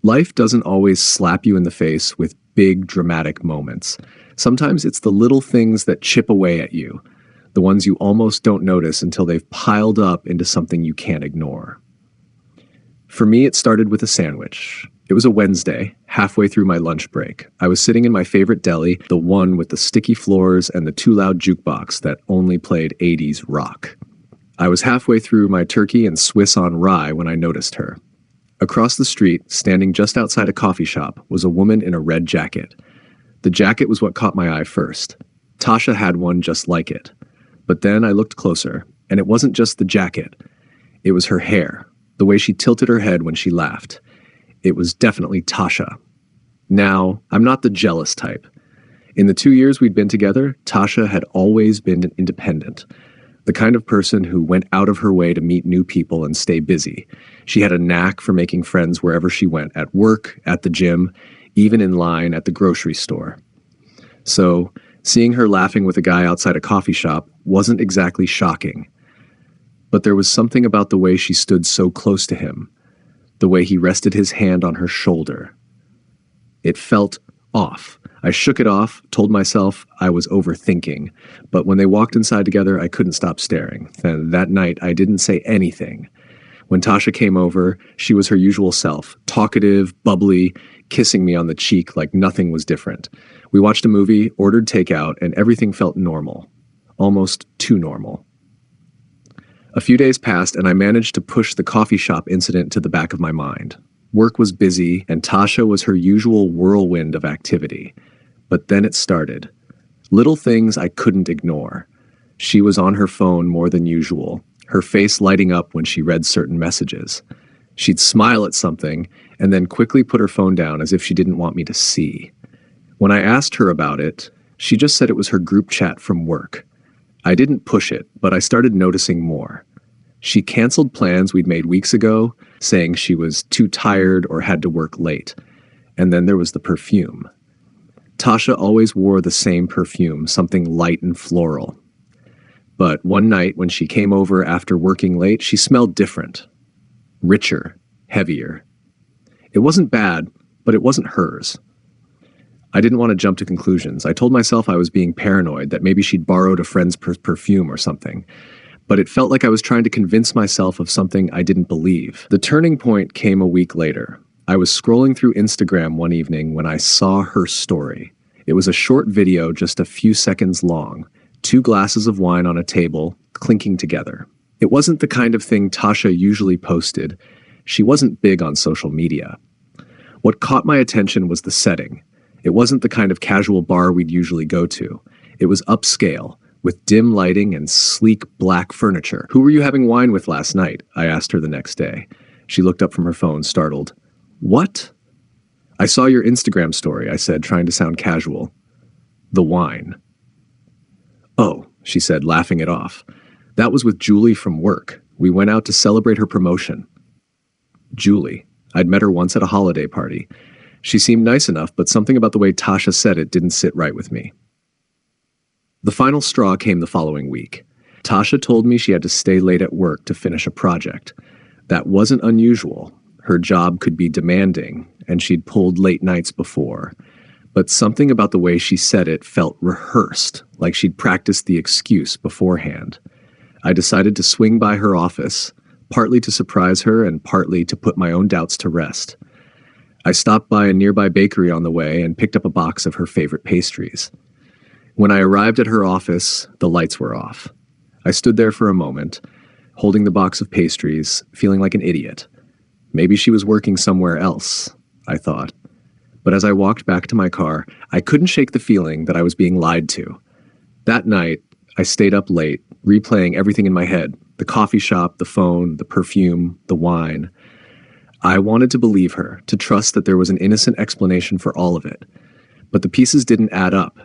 Life doesn't always slap you in the face with big, dramatic moments. Sometimes it's the little things that chip away at you, the ones you almost don't notice until they've piled up into something you can't ignore. For me, it started with a sandwich. It was a Wednesday, halfway through my lunch break. I was sitting in my favorite deli, the one with the sticky floors and the too loud jukebox that only played 80s rock. I was halfway through my turkey and Swiss on rye when I noticed her. Across the street, standing just outside a coffee shop, was a woman in a red jacket. The jacket was what caught my eye first. Tasha had one just like it. But then I looked closer, and it wasn't just the jacket. It was her hair, the way she tilted her head when she laughed. It was definitely Tasha. Now, I'm not the jealous type. In the 2 years we'd been together, Tasha had always been independent. The kind of person who went out of her way to meet new people and stay busy. She had a knack for making friends wherever she went, at work, at the gym, even in line at the grocery store. So, seeing her laughing with a guy outside a coffee shop wasn't exactly shocking. But there was something about the way she stood so close to him, the way he rested his hand on her shoulder. It felt off. I shook it off, told myself I was overthinking, but when they walked inside together, I couldn't stop staring. And that night, I didn't say anything. When Tasha came over, she was her usual self, talkative, bubbly, kissing me on the cheek like nothing was different. We watched a movie, ordered takeout, and everything felt normal. Almost too normal. A few days passed, and I managed to push the coffee shop incident to the back of my mind. Work was busy, and Tasha was her usual whirlwind of activity. But then it started. Little things I couldn't ignore. She was on her phone more than usual, her face lighting up when she read certain messages. She'd smile at something, and then quickly put her phone down as if she didn't want me to see. When I asked her about it, she just said it was her group chat from work. I didn't push it, but I started noticing more. She canceled plans we'd made weeks ago, saying she was too tired or had to work late. And then there was the perfume. Tasha always wore the same perfume, something light and floral. But one night when she came over after working late, she smelled different. Richer, heavier. It wasn't bad, but it wasn't hers. I didn't want to jump to conclusions. I told myself I was being paranoid, that maybe she'd borrowed a friend's perfume or something. But it felt like I was trying to convince myself of something I didn't believe. The turning point came a week later. I was scrolling through Instagram one evening when I saw her story. It was a short video, just a few seconds long. 2 glasses of wine on a table, clinking together. It wasn't the kind of thing Tasha usually posted. She wasn't big on social media. What caught my attention was the setting. It wasn't the kind of casual bar we'd usually go to. It was upscale, with dim lighting and sleek black furniture. "Who were you having wine with last night?" I asked her the next day. She looked up from her phone, startled. "What?" "I saw your Instagram story," I said, trying to sound casual. "The wine." "Oh," she said, laughing it off. "That was with Julie from work. We went out to celebrate her promotion." Julie. I'd met her once at a holiday party. She seemed nice enough, but something about the way Tasha said it didn't sit right with me. The final straw came the following week. Tasha told me she had to stay late at work to finish a project. That wasn't unusual. Her job could be demanding, and she'd pulled late nights before. But something about the way she said it felt rehearsed, like she'd practiced the excuse beforehand. I decided to swing by her office, partly to surprise her and partly to put my own doubts to rest. I stopped by a nearby bakery on the way and picked up a box of her favorite pastries. When I arrived at her office, the lights were off. I stood there for a moment, holding the box of pastries, feeling like an idiot. Maybe she was working somewhere else, I thought. But as I walked back to my car, I couldn't shake the feeling that I was being lied to. That night, I stayed up late, replaying everything in my head: the coffee shop, the phone, the perfume, the wine. I wanted to believe her, to trust that there was an innocent explanation for all of it. But the pieces didn't add up.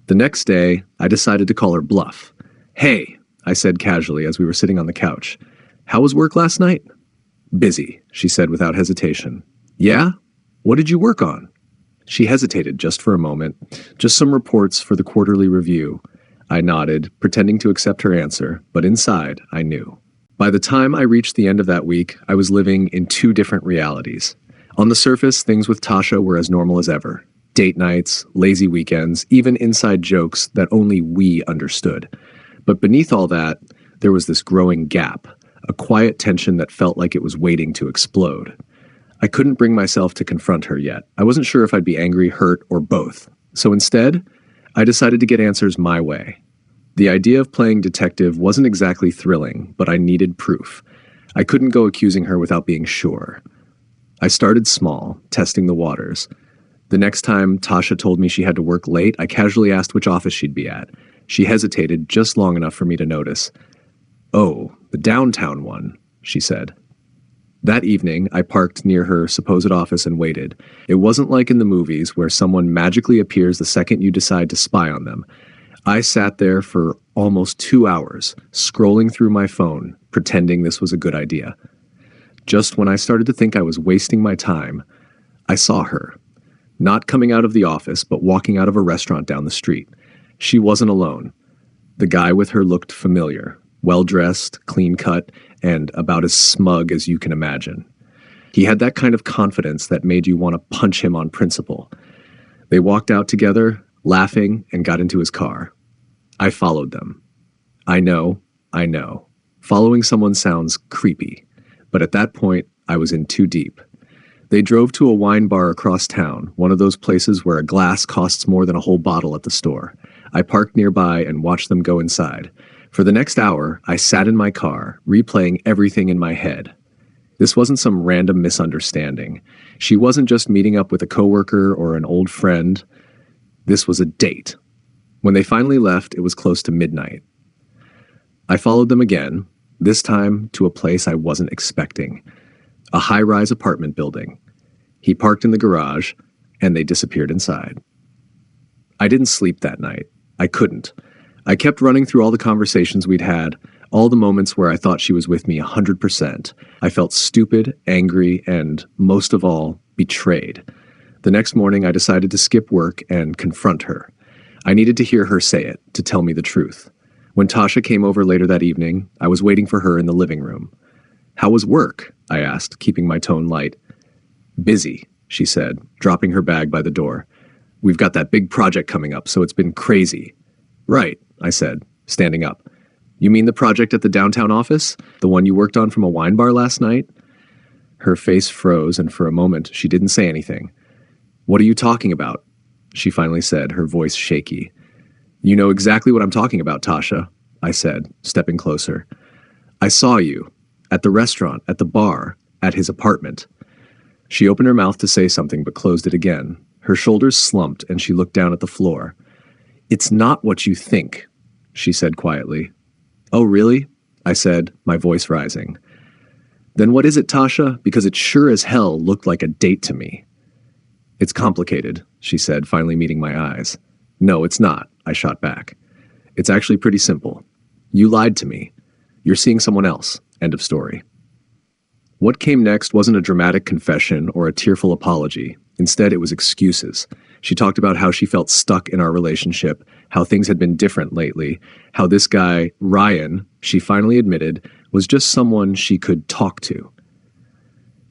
The next day, I decided to call her bluff. "Hey," I said casually as we were sitting on the couch. "How was work last night?" "Busy," she said without hesitation. "Yeah? What did you work on?" She hesitated just for a moment. "Just some reports for the quarterly review." I nodded, pretending to accept her answer, but inside, I knew. By the time I reached the end of that week, I was living in 2 different realities. On the surface, things with Tasha were as normal as ever. Date nights, lazy weekends, even inside jokes that only we understood. But beneath all that, there was this growing gap, a quiet tension that felt like it was waiting to explode. I couldn't bring myself to confront her yet. I wasn't sure if I'd be angry, hurt, or both. So instead, I decided to get answers my way. The idea of playing detective wasn't exactly thrilling, but I needed proof. I couldn't go accusing her without being sure. I started small, testing the waters. The next time Tasha told me she had to work late, I casually asked which office she'd be at. She hesitated just long enough for me to notice. "Oh, the downtown one," she said. That evening, I parked near her supposed office and waited. It wasn't like in the movies where someone magically appears the second you decide to spy on them. I sat there for almost 2 hours, scrolling through my phone, pretending this was a good idea. Just when I started to think I was wasting my time, I saw her. Not coming out of the office, but walking out of a restaurant down the street. She wasn't alone. The guy with her looked familiar, well-dressed, clean-cut, and about as smug as you can imagine. He had that kind of confidence that made you want to punch him on principle. They walked out together, laughing, and got into his car. I followed them. I know. Following someone sounds creepy, but at that point, I was in too deep. They drove to a wine bar across town, one of those places where a glass costs more than a whole bottle at the store. I parked nearby and watched them go inside. For the next hour, I sat in my car, replaying everything in my head. This wasn't some random misunderstanding. She wasn't just meeting up with a coworker or an old friend. This was a date. When they finally left, it was close to midnight. I followed them again, this time to a place I wasn't expecting. A high-rise apartment building. He parked in the garage, and they disappeared inside. I didn't sleep that night. I couldn't. I kept running through all the conversations we'd had, all the moments where I thought she was with me 100%. I felt stupid, angry, and, most of all, betrayed. The next morning, I decided to skip work and confront her. I needed to hear her say it, to tell me the truth. When Tasha came over later that evening, I was waiting for her in the living room. "How was work?" I asked, keeping my tone light. "Busy," she said, dropping her bag by the door. "We've got that big project coming up, so it's been crazy." "Right," I said, standing up. "You mean the project at the downtown office? The one you worked on from a wine bar last night?" Her face froze, and for a moment she didn't say anything. "What are you talking about?" she finally said, her voice shaky. "You know exactly what I'm talking about, Tasha," I said, stepping closer. "I saw you. At the restaurant, at the bar, at his apartment." She opened her mouth to say something but closed it again. Her shoulders slumped and she looked down at the floor. "It's not what you think," she said quietly. "Oh, really?" I said, my voice rising. "Then what is it, Tasha? Because it sure as hell looked like a date to me." "It's complicated," she said, finally meeting my eyes. "No, it's not," I shot back. "It's actually pretty simple. You lied to me. You're seeing someone else. End of story." What came next wasn't a dramatic confession or a tearful apology. Instead, it was excuses. She talked about how she felt stuck in our relationship, how things had been different lately, how this guy, Ryan, she finally admitted, was just someone she could talk to.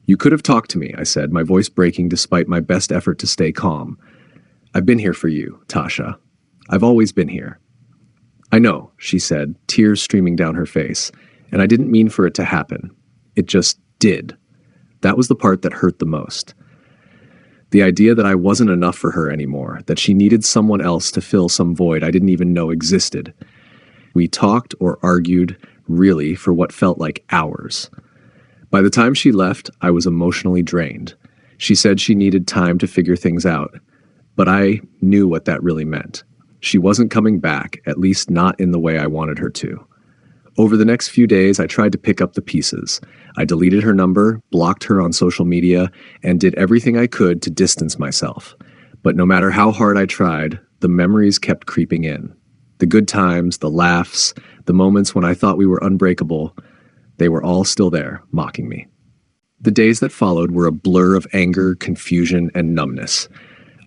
"You could have talked to me," I said, my voice breaking despite my best effort to stay calm. "I've been here for you, Tasha. I've always been here." "I know," she said, tears streaming down her face, "and I didn't mean for it to happen. It just did." That was the part that hurt the most. The idea that I wasn't enough for her anymore, that she needed someone else to fill some void I didn't even know existed. We talked or argued, really, for what felt like hours. By the time she left, I was emotionally drained. She said she needed time to figure things out, but I knew what that really meant. She wasn't coming back, at least not in the way I wanted her to. Over the next few days, I tried to pick up the pieces. I deleted her number, blocked her on social media, and did everything I could to distance myself. But no matter how hard I tried, the memories kept creeping in. The good times, the laughs, the moments when I thought we were unbreakable, they were all still there, mocking me. The days that followed were a blur of anger, confusion, and numbness.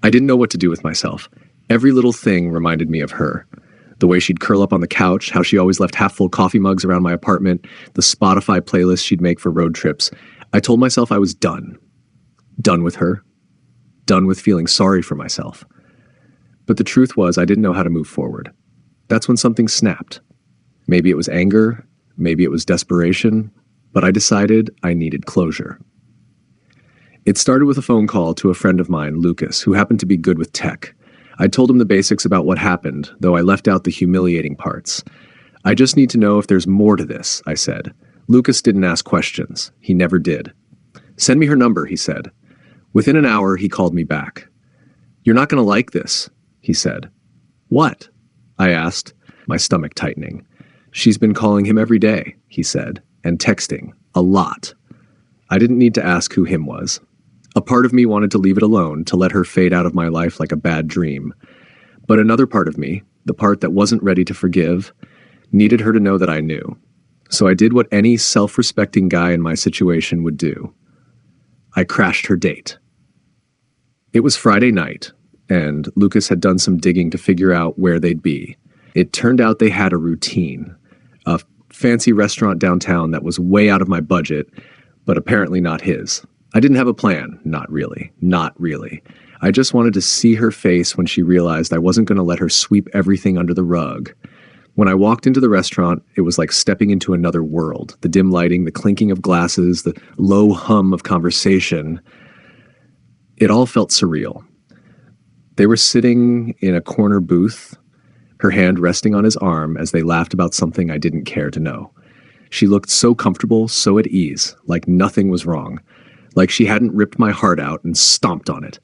I didn't know what to do with myself. Every little thing reminded me of her. The way she'd curl up on the couch, how she always left half-full coffee mugs around my apartment, the Spotify playlist she'd make for road trips. I told myself I was done. Done with her. Done with feeling sorry for myself. But the truth was, I didn't know how to move forward. That's when something snapped. Maybe it was anger, maybe it was desperation, but I decided I needed closure. It started with a phone call to a friend of mine, Lucas, who happened to be good with tech. I told him the basics about what happened, though I left out the humiliating parts. I just need to know if there's more to this, I said. Lucas didn't ask questions. He never did. Send me her number, he said. Within an hour, he called me back. You're not going to like this, he said. What? I asked, my stomach tightening. She's been calling him every day, he said, and texting, a lot. I didn't need to ask who him was. A part of me wanted to leave it alone, to let her fade out of my life like a bad dream. But another part of me, the part that wasn't ready to forgive, needed her to know that I knew. So I did what any self-respecting guy in my situation would do. I crashed her date. It was Friday night, and Lucas had done some digging to figure out where they'd be. It turned out they had a routine, a fancy restaurant downtown that was way out of my budget, but apparently not his. I didn't have a plan. Not really. I just wanted to see her face when she realized I wasn't going to let her sweep everything under the rug. When I walked into the restaurant, it was like stepping into another world. The dim lighting, the clinking of glasses, the low hum of conversation. It all felt surreal. They were sitting in a corner booth, her hand resting on his arm as they laughed about something I didn't care to know. She looked so comfortable, so at ease, like nothing was wrong. Like she hadn't ripped my heart out and stomped on it.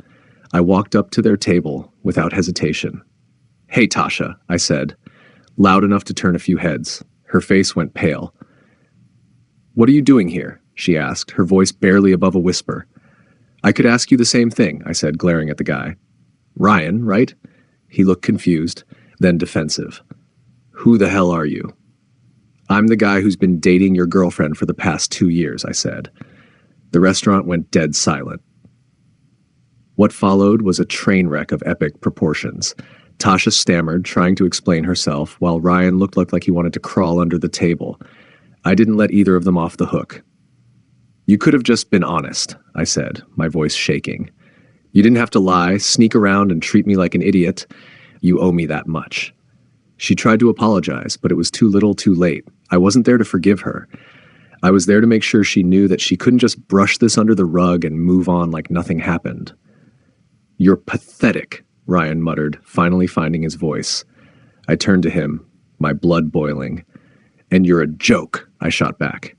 I walked up to their table without hesitation. Hey, Tasha, I said, loud enough to turn a few heads. Her face went pale. What are you doing here? She asked, her voice barely above a whisper. I could ask you the same thing, I said, glaring at the guy. Ryan, right? He looked confused, then defensive. Who the hell are you? I'm the guy who's been dating your girlfriend for the past 2 years, I said. The restaurant went dead silent. What followed was a train wreck of epic proportions. Tasha stammered, trying to explain herself, while Ryan looked like he wanted to crawl under the table. I didn't let either of them off the hook. You could have just been honest, I said, my voice shaking. You didn't have to lie, sneak around, and treat me like an idiot. You owe me that much. She tried to apologize, but it was too little too late. I wasn't there to forgive her. I was there to make sure she knew that she couldn't just brush this under the rug and move on like nothing happened. You're pathetic, Ryan muttered, finally finding his voice. I turned to him, my blood boiling. And you're a joke, I shot back.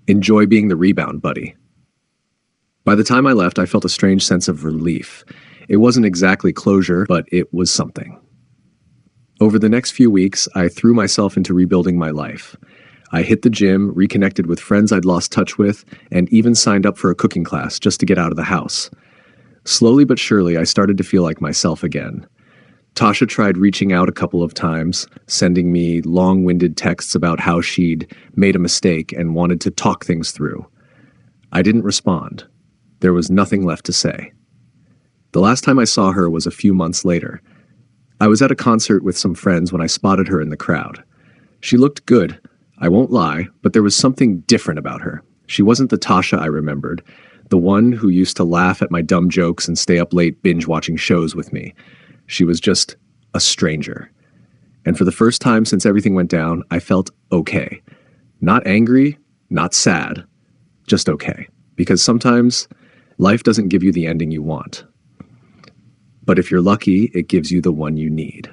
Enjoy being the rebound buddy. By the time I left, I felt a strange sense of relief. It wasn't exactly closure, but it was something. Over the next few weeks, I threw myself into rebuilding my life. I hit the gym, reconnected with friends I'd lost touch with, and even signed up for a cooking class just to get out of the house. Slowly but surely, I started to feel like myself again. Tasha tried reaching out a couple of times, sending me long-winded texts about how she'd made a mistake and wanted to talk things through. I didn't respond. There was nothing left to say. The last time I saw her was a few months later. I was at a concert with some friends when I spotted her in the crowd. She looked good, I won't lie, but there was something different about her. She wasn't the Tasha I remembered, the one who used to laugh at my dumb jokes and stay up late binge-watching shows with me. She was just a stranger. And for the first time since everything went down, I felt okay. Not angry, not sad, just okay. Because sometimes life doesn't give you the ending you want. But if you're lucky, it gives you the one you need.